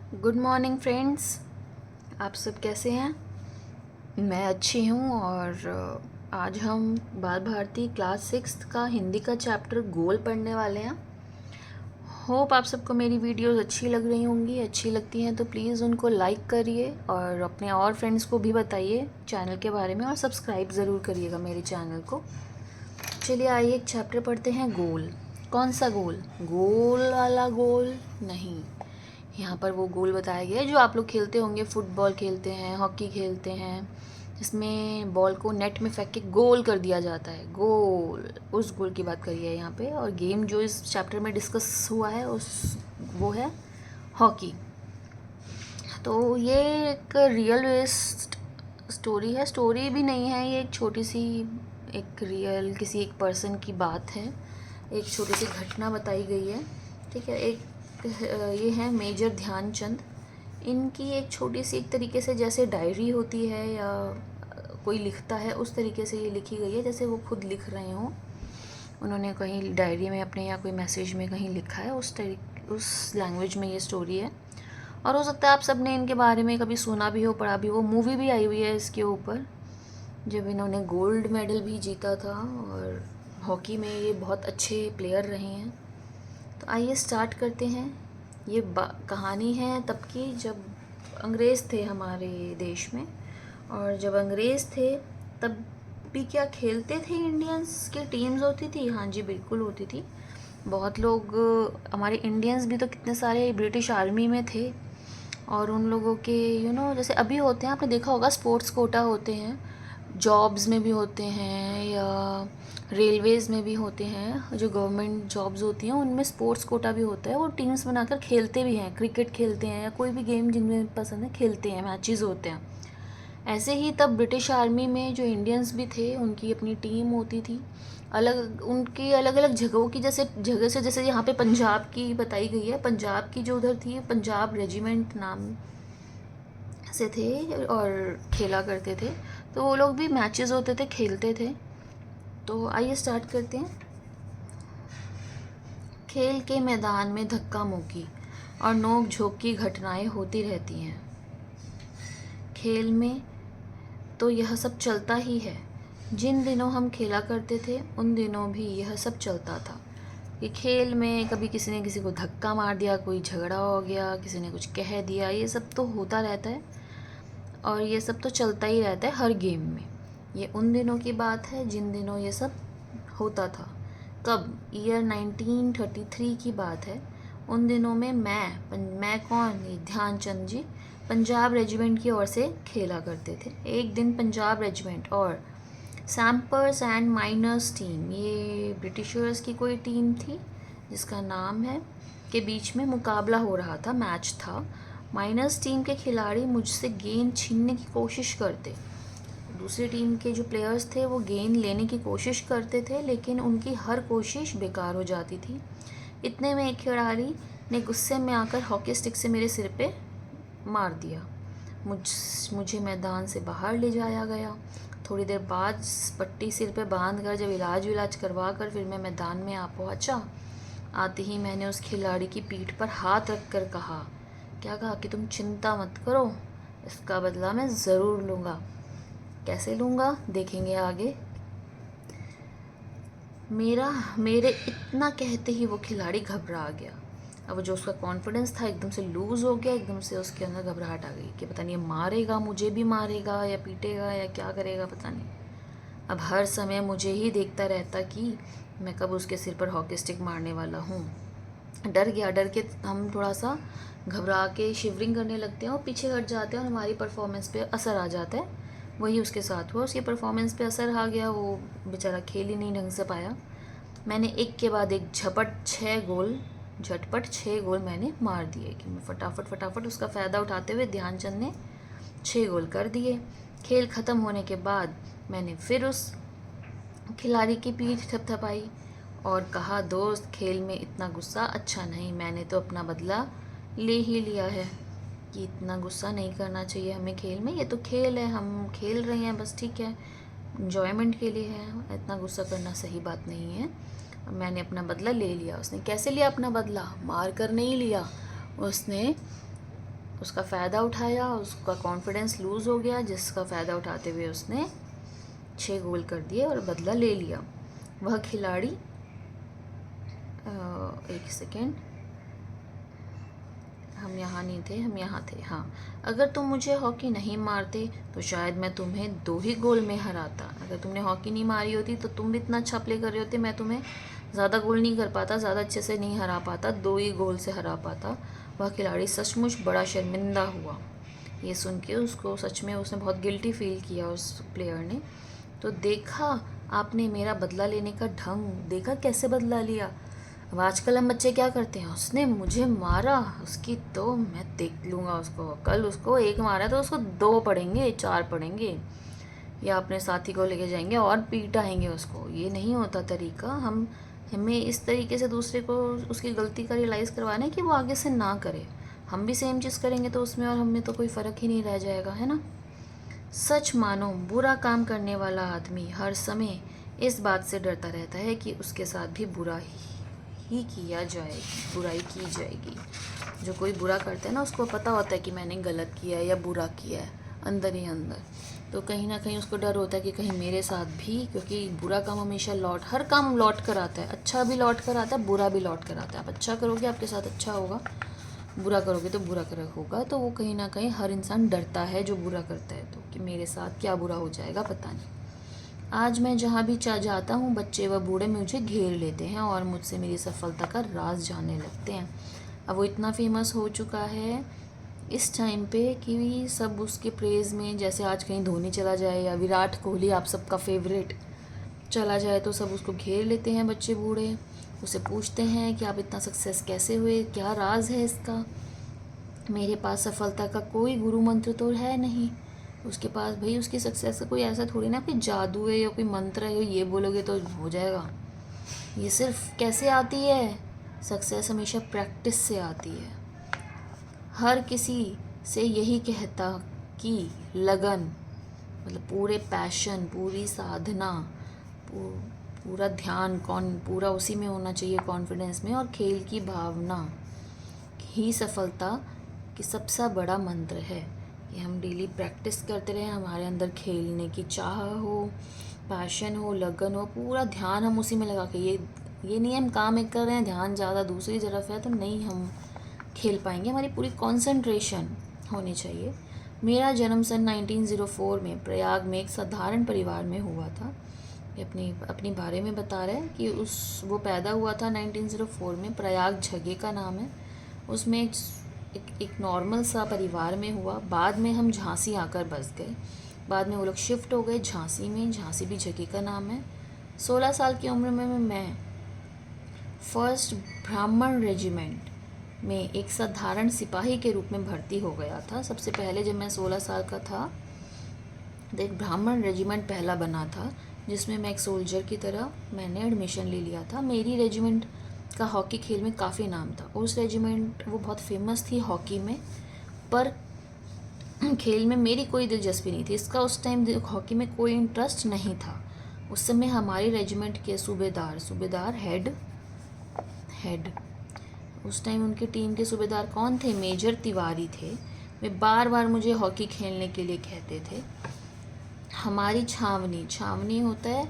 Good morning friends. आप सब कैसे हैं? मैं अच्छी हूँ और आज हम बाल भारती क्लास 6 का हिंदी का चैप्टर गोल पढ़ने वाले हैं। होप आप सबको मेरी वीडियोस अच्छी लग रही होंगी। अच्छी लगती हैं तो प्लीज़ उनको लाइक करिए और अपने और फ्रेंड्स को भी बताइए चैनल के बारे में, और सब्सक्राइब ज़रूर करिएगा मेरे चैनल को। चलिए आइए एक चैप्टर पढ़ते हैं, गोल। कौन सा गोल? गोल वाला गोल नहीं, यहाँ पर वो गोल बताया गया है जो आप लोग खेलते होंगे, फुटबॉल खेलते हैं, हॉकी खेलते हैं, जिसमें बॉल को नेट में फेंक के गोल कर दिया जाता है, गोल। उस गोल की बात करी है यहाँ पे। और गेम जो इस चैप्टर में डिस्कस हुआ है वो है हॉकी। तो ये एक रियल बेस्ड स्टोरी है, स्टोरी भी नहीं है, ये एक छोटी सी एक रियल किसी एक पर्सन की बात है, एक छोटी सी घटना बताई गई है। ठीक है, एक ये है मेजर ध्यानचंद। इनकी एक छोटी सी एक तरीके से जैसे डायरी होती है या कोई लिखता है, उस तरीके से ये लिखी गई है जैसे वो खुद लिख रहे हों। उन्होंने कहीं डायरी में अपने या कोई मैसेज में कहीं लिखा है, उस लैंग्वेज में ये स्टोरी है। और हो सकता है आप सब ने इनके बारे में कभी सुना भी हो, पढ़ा भी हो। मूवी भी आई हुई है इसके ऊपर, जब इन्होंने गोल्ड मेडल भी जीता था और हॉकी में ये बहुत अच्छे प्लेयर रहे हैं। तो आइए स्टार्ट करते हैं। ये कहानी है तब की जब अंग्रेज़ थे हमारे देश में, और जब अंग्रेज़ थे तब भी क्या खेलते थे, इंडियंस की टीम्स होती थी। हाँ जी, बिल्कुल होती थी। बहुत लोग हमारे इंडियंस भी तो कितने सारे ब्रिटिश आर्मी में थे, और उन लोगों के जैसे अभी होते हैं, आपने देखा होगा स्पोर्ट्स कोटा होते हैं, जॉब्स में भी होते हैं या रेलवेज़ में भी होते हैं। जो गवर्नमेंट जॉब्स होती हैं उनमें स्पोर्ट्स कोटा भी होता है, वो टीम्स बनाकर खेलते भी हैं, क्रिकेट खेलते हैं या कोई भी गेम जिनमें पसंद है खेलते हैं, मैचेस होते हैं। ऐसे ही तब ब्रिटिश आर्मी में जो इंडियंस भी थे उनकी अपनी टीम होती थी, अलग उनकी अलग अलग जगहों की, जैसे जगह से, जैसे यहाँ पे पंजाब की बताई गई है। पंजाब की जो उधर थी, पंजाब रेजिमेंट नाम से थे और खेला करते थे। तो वो लोग भी मैचेस होते थे, खेलते थे। तो आइए स्टार्ट करते हैं। खेल के मैदान में धक्का मुक्की और नोक झोंक की घटनाएं होती रहती हैं। खेल में तो यह सब चलता ही है। जिन दिनों हम खेला करते थे उन दिनों भी यह सब चलता था कि खेल में कभी किसी ने किसी को धक्का मार दिया, कोई झगड़ा हो गया, किसी ने कुछ कह दिया, ये सब तो होता रहता है और ये सब तो चलता ही रहता है हर गेम में। ये उन दिनों की बात है जिन दिनों ये सब होता था। कब? ईयर 1933 की बात है। उन दिनों में मैं कौन? ये ध्यानचंद जी पंजाब रेजिमेंट की ओर से खेला करते थे। एक दिन पंजाब रेजिमेंट और सैम्पर्स एंड माइनर्स टीम, ये ब्रिटिशर्स की कोई टीम थी जिसका नाम है, के बीच में मुकाबला हो रहा था, मैच था। माइनर्स टीम के खिलाड़ी मुझसे गेंद छीनने की कोशिश करते, दूसरी टीम के जो प्लेयर्स थे वो गेंद लेने की कोशिश करते थे, लेकिन उनकी हर कोशिश बेकार हो जाती थी। इतने में एक खिलाड़ी ने गुस्से में आकर हॉकी स्टिक से मेरे सिर पे मार दिया। मुझे मैदान से बाहर ले जाया गया। थोड़ी देर बाद पट्टी सिर पे बांध कर जब इलाज करवा कर फिर मैं मैदान में आ पहुंचा। आते ही मैंने उस खिलाड़ी की पीठ पर हाथ रख कर कहा, क्या कहा कि तुम चिंता मत करो, इसका बदला मैं ज़रूर लूँगा। कैसे लूँगा देखेंगे आगे। मेरे इतना कहते ही वो खिलाड़ी घबरा गया। अब जो उसका कॉन्फिडेंस था एकदम से लूज़ हो गया, एकदम से उसके अंदर घबराहट आ गई कि पता नहीं ये मारेगा, मुझे भी मारेगा या पीटेगा या क्या करेगा पता नहीं। अब हर समय मुझे ही देखता रहता कि मैं कब उसके सिर पर हॉकी स्टिक मारने वाला हूँ। डर गया, डर के हम थोड़ा सा घबरा के शिवरिंग करने लगते हैं और पीछे हट जाते हैं और हमारी परफॉर्मेंस पे असर आ जाता है। वही उसके साथ हुआ, उसकी परफॉर्मेंस पे असर आ गया, वो बेचारा खेल ही नहीं ढंग से पाया। मैंने एक के बाद एक झटपट 6 गोल मैंने मार दिए कि मैं फटाफट उसका फ़ायदा उठाते हुए ध्यानचंद ने 6 गोल कर दिए। खेल ख़त्म होने के बाद मैंने फिर उस खिलाड़ी की पीठ थपथपाई और कहा, दोस्त खेल में इतना गुस्सा अच्छा नहीं, मैंने तो अपना बदला ले ही लिया है कि इतना गुस्सा नहीं करना चाहिए हमें खेल में, ये तो खेल है, हम खेल रहे हैं बस, ठीक है, इन्जॉयमेंट के लिए है, इतना गुस्सा करना सही बात नहीं है। मैंने अपना बदला ले लिया। उसने कैसे लिया अपना बदला? मार कर नहीं लिया, उसने उसका फ़ायदा उठाया, उसका कॉन्फिडेंस लूज़ हो गया, जिसका फ़ायदा उठाते हुए उसने 6 गोल कर दिए और बदला ले लिया। वह खिलाड़ी एक सेकेंड, हम यहाँ नहीं थे, हम यहाँ थे, हाँ। अगर तुम मुझे हॉकी नहीं मारते तो शायद मैं तुम्हें 2 ही गोल में हराता। अगर तुमने हॉकी नहीं मारी होती तो तुम भी इतना अच्छा प्ले कर रहे होते, मैं तुम्हें ज़्यादा गोल नहीं कर पाता, ज़्यादा अच्छे से नहीं हरा पाता, 2 ही गोल से हरा पाता। वह खिलाड़ी सचमुच बड़ा शर्मिंदा हुआ। ये सुन के उसको सच में उसने बहुत गिल्टी फील किया उस प्लेयर ने। तो देखा आपने मेरा बदला लेने का ढंग, देखा कैसे बदला लिया। अब आजकल हम बच्चे क्या करते हैं, उसने मुझे मारा, उसकी तो मैं देख लूँगा उसको, कल उसको 1 मारा तो उसको 2 पड़ेंगे, 4 पड़ेंगे, या अपने साथी को लेके जाएंगे और पीटाएंगे उसको। ये नहीं होता तरीका। हमें इस तरीके से दूसरे को उसकी गलती का रियलाइज़ करवाना है कि वो आगे से ना करे। हम भी सेम चीज़ करेंगे तो उसमें और हमें तो कोई फ़र्क ही नहीं रह जाएगा, है ना। सच मानो बुरा काम करने वाला आदमी हर समय इस बात से डरता रहता है कि उसके साथ भी बुरा ही किया जाएगी, बुराई की जाएगी। जो कोई बुरा करता है ना, उसको पता होता है कि मैंने गलत किया है या बुरा किया है अंदर ही अंदर, तो कहीं ना कहीं उसको डर होता है कि कहीं मेरे साथ भी, क्योंकि बुरा काम हमेशा हर काम लौट कर आता है। अच्छा भी लौट कर आता है, बुरा भी लौट कर आता है। आप अच्छा करोगे आपके साथ अच्छा होगा, बुरा करोगे तो बुरा कर होगा। तो वो कहीं ना कहीं हर इंसान डरता है जो बुरा करता है, तो कि मेरे साथ क्या बुरा हो जाएगा पता नहीं। आज मैं जहाँ भी जाता हूँ, बच्चे व बूढ़े मुझे घेर लेते हैं और मुझसे मेरी सफलता का राज जानने लगते हैं। अब वो इतना फेमस हो चुका है इस टाइम पे कि सब उसके प्रेज़ में, जैसे आज कहीं धोनी चला जाए या विराट कोहली आप सबका फेवरेट चला जाए तो सब उसको घेर लेते हैं, बच्चे बूढ़े उसे पूछते हैं कि आप इतना सक्सेस कैसे हुए, क्या राज है इसका। मेरे पास सफलता का कोई गुरु मंत्र तो है नहीं। उसके पास भाई उसकी सक्सेस का कोई ऐसा थोड़ी ना कोई जादू है या कोई मंत्र है, ये बोलोगे तो हो जाएगा। ये सिर्फ कैसे आती है सक्सेस, हमेशा प्रैक्टिस से आती है। हर किसी से यही कहता कि लगन, मतलब पूरे पैशन, पूरी साधना, पूरा ध्यान पूरा उसी में होना चाहिए, कॉन्फिडेंस में, और खेल की भावना ही सफलता की सबसे बड़ा मंत्र है। कि हम डेली प्रैक्टिस करते रहें, हमारे अंदर खेलने की चाह हो, पैशन हो, लगन हो, पूरा ध्यान हम उसी में लगा के, ये नहीं हम काम एक कर रहे हैं, ध्यान ज़्यादा दूसरी तरफ है तो नहीं हम खेल पाएंगे। हमारी पूरी कंसंट्रेशन होनी चाहिए। मेरा जन्म सन 1904 में प्रयाग में एक साधारण परिवार में हुआ था। ये अपनी बारे में बता रहे हैं कि वो पैदा हुआ था 1904 में, प्रयाग जगह का नाम है। उसमें एक नॉर्मल सा परिवार में हुआ। बाद में हम झांसी आकर बस गए, बाद में वो लोग शिफ्ट हो गए झांसी में। झांसी भी जगह का नाम है। 16 साल की उम्र में मैं फर्स्ट ब्राह्मण रेजिमेंट में एक साधारण सिपाही के रूप में भर्ती हो गया था। सबसे पहले जब मैं 16 साल का था तो एक ब्राह्मण रेजिमेंट पहला बना था, जिसमें मैं एक सोल्जर की तरह मैंने एडमिशन ले लिया था। मेरी रेजिमेंट का हॉकी खेल में काफ़ी नाम था। उस रेजिमेंट वो बहुत फेमस थी हॉकी में, पर खेल में मेरी कोई दिलचस्पी नहीं थी। इसका उस टाइम हॉकी में कोई इंटरेस्ट नहीं था। उस समय हमारी रेजिमेंट के सूबेदार हेड उस टाइम उनके टीम के सूबेदार कौन थे, मेजर तिवारी थे। वे बार बार मुझे हॉकी खेलने के लिए कहते थे। हमारी छावनी होता है,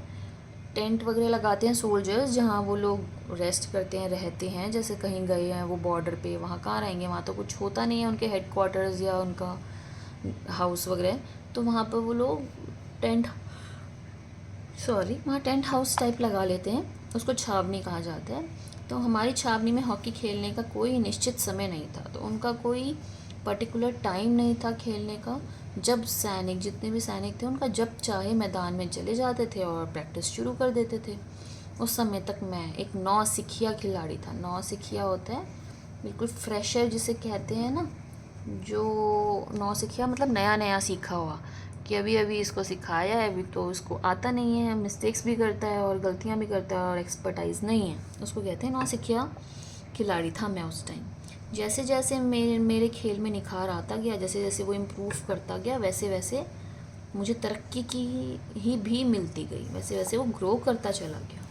टेंट वगैरह लगाते हैं सोल्जर्स, जहाँ वो लोग रेस्ट करते हैं, रहते हैं। जैसे कहीं गए हैं वो बॉर्डर पे, वहाँ कहाँ रहेंगे, वहाँ तो कुछ होता नहीं है उनके हेडक्वार्टर्स या उनका हाउस वगैरह, तो वहाँ पर वो लोग वहाँ टेंट हाउस टाइप लगा लेते हैं, उसको छावनी कहा जाता है। तो हमारी छावनी में हॉकी खेलने का कोई निश्चित समय नहीं था, तो उनका कोई पर्टिकुलर टाइम नहीं था खेलने का। जब जितने भी सैनिक थे, उनका जब चाहे मैदान में चले जाते थे और प्रैक्टिस शुरू कर देते थे। उस समय तक मैं एक नौसिखिया खिलाड़ी था। नौसिखिया होता है बिल्कुल फ्रेशर जिसे कहते हैं ना, जो नौसिखिया मतलब नया नया सीखा हुआ, कि अभी अभी इसको सिखाया है, अभी तो इसको आता नहीं है, मिस्टेक्स भी करता है और गलतियाँ भी करता है और एक्सपर्टाइज नहीं है, उसको कहते हैं नौसिखिया खिलाड़ी था मैं उस टाइम। जैसे जैसे मेरे खेल में निखार आता गया, जैसे जैसे वो इम्प्रूव करता गया, वैसे वैसे मुझे तरक्की की ही भी मिलती गई, वैसे वैसे वो ग्रो करता चला गया।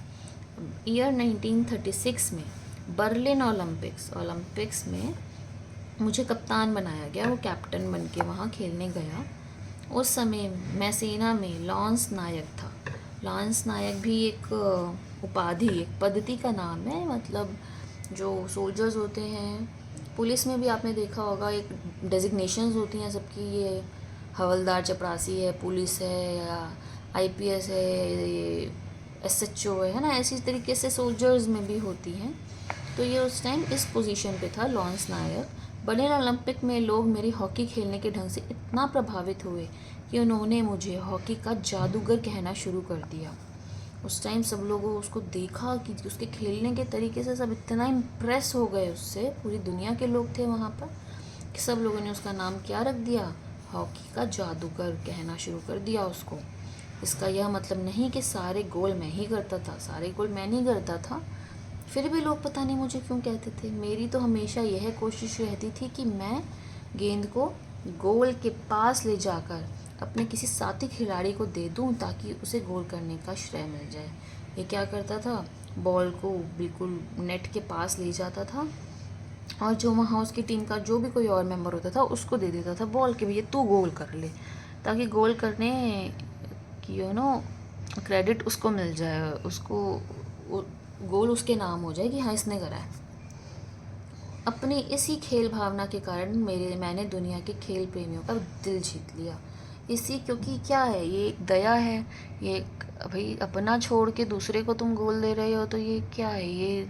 ईयर 1936 में बर्लिन ओलंपिक्स में मुझे कप्तान बनाया गया, वो कैप्टन बन के वहाँ खेलने गया। उस समय मैं सेना में लॉन्स नायक था। लॉन्स नायक भी एक उपाधि, एक पद्धति का नाम है। मतलब जो सोल्जर्स होते हैं, पुलिस में भी आपने देखा होगा एक डेजिग्नेशंस होती हैं सबकी, ये हवलदार चपरासी है, पुलिस है, या आईपीएस है, ये एसएचओ है ना, ऐसी तरीके से सोल्जर्स में भी होती हैं। तो ये उस टाइम इस पोजीशन पे था लॉन्स नायर। बर्लिन ओलंपिक में लोग मेरे हॉकी खेलने के ढंग से इतना प्रभावित हुए कि उन्होंने मुझे हॉकी का जादूगर कहना शुरू कर दिया। उस टाइम सब लोगों उसको देखा कि उसके खेलने के तरीके से सब इतना इम्प्रेस हो गए उससे, पूरी दुनिया के लोग थे वहाँ पर, कि सब लोगों ने उसका नाम क्या रख दिया, हॉकी का जादूगर कहना शुरू कर दिया उसको। इसका यह मतलब नहीं कि सारे गोल मैं ही करता था, सारे गोल मैं नहीं करता था, फिर भी लोग पता नहीं मुझे क्यों कहते थे। मेरी तो हमेशा यह कोशिश रहती थी कि मैं गेंद को गोल के पास ले जाकर अपने किसी साथी खिलाड़ी को दे दूं ताकि उसे गोल करने का श्रेय मिल जाए। ये क्या करता था, बॉल को बिल्कुल नेट के पास ले जाता था और जो वहाँ उसकी टीम का जो भी कोई और मेंबर होता था उसको दे देता था बॉल के, भैया तू गोल कर ले, ताकि गोल करने की क्रेडिट उसको मिल जाए, उसको गोल उसके नाम हो जाए कि हाँ इसने करा है। अपनी इसी खेल भावना के कारण मैंने दुनिया के खेल प्रेमियों का दिल जीत लिया। क्योंकि क्या है, ये एक दया है, ये एक भाई अपना छोड़ के दूसरे को तुम गोल दे रहे हो, तो ये क्या है, ये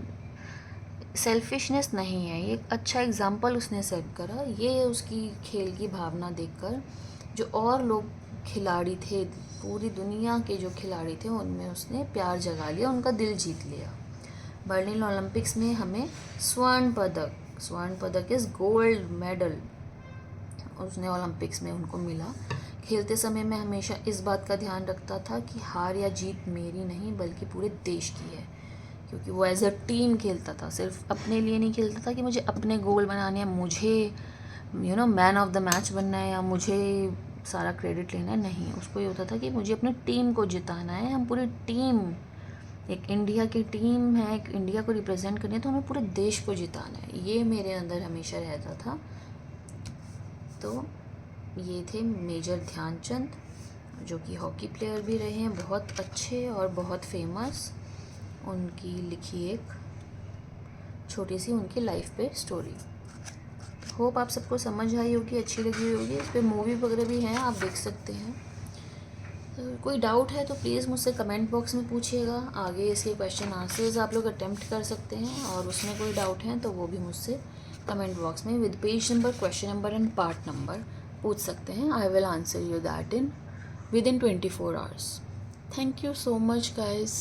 सेल्फिशनेस नहीं है, ये एक अच्छा एग्जाम्पल उसने सेट करा। ये उसकी खेल की भावना देखकर जो और लोग खिलाड़ी थे, पूरी दुनिया के जो खिलाड़ी थे, उनमें उसने प्यार जगा लिया, उनका दिल जीत लिया। बर्लिन ओलंपिक्स में हमें स्वर्ण पदक इज़ गोल्ड मेडल उसने ओलंपिक्स में उनको मिला। खेलते समय मैं हमेशा इस बात का ध्यान रखता था कि हार या जीत मेरी नहीं बल्कि पूरे देश की है, क्योंकि वो एज अ टीम खेलता था, सिर्फ अपने लिए नहीं खेलता था कि मुझे अपने गोल बनाने हैं, मुझे मैन ऑफ द मैच बनना है या मुझे सारा क्रेडिट लेना है। नहीं, उसको ये होता था कि मुझे अपनी टीम को जिताना है। हम पूरी टीम, एक इंडिया की टीम है, एक इंडिया को रिप्रेजेंट करनी है, तो हमें पूरे देश को जिताना है, ये मेरे अंदर हमेशा रहता था। तो ये थे मेजर ध्यानचंद, जो कि हॉकी प्लेयर भी रहे हैं, बहुत अच्छे और बहुत फेमस। उनकी लिखी एक छोटी सी उनकी लाइफ पे स्टोरी। होप आप सबको समझ आई होगी, अच्छी लगी होगी। इस पर मूवी वगैरह भी हैं, आप देख सकते हैं। तो कोई डाउट है तो प्लीज़ मुझसे कमेंट बॉक्स में पूछिएगा। आगे इसके क्वेश्चन आंसर्स आप लोग अटेम्प्ट कर सकते हैं, और उसमें कोई डाउट है तो वो भी मुझसे कमेंट बॉक्स में with page number, question number and part number पूछ सकते हैं। I will answer you that with in 24 hours. Thank you so much guys.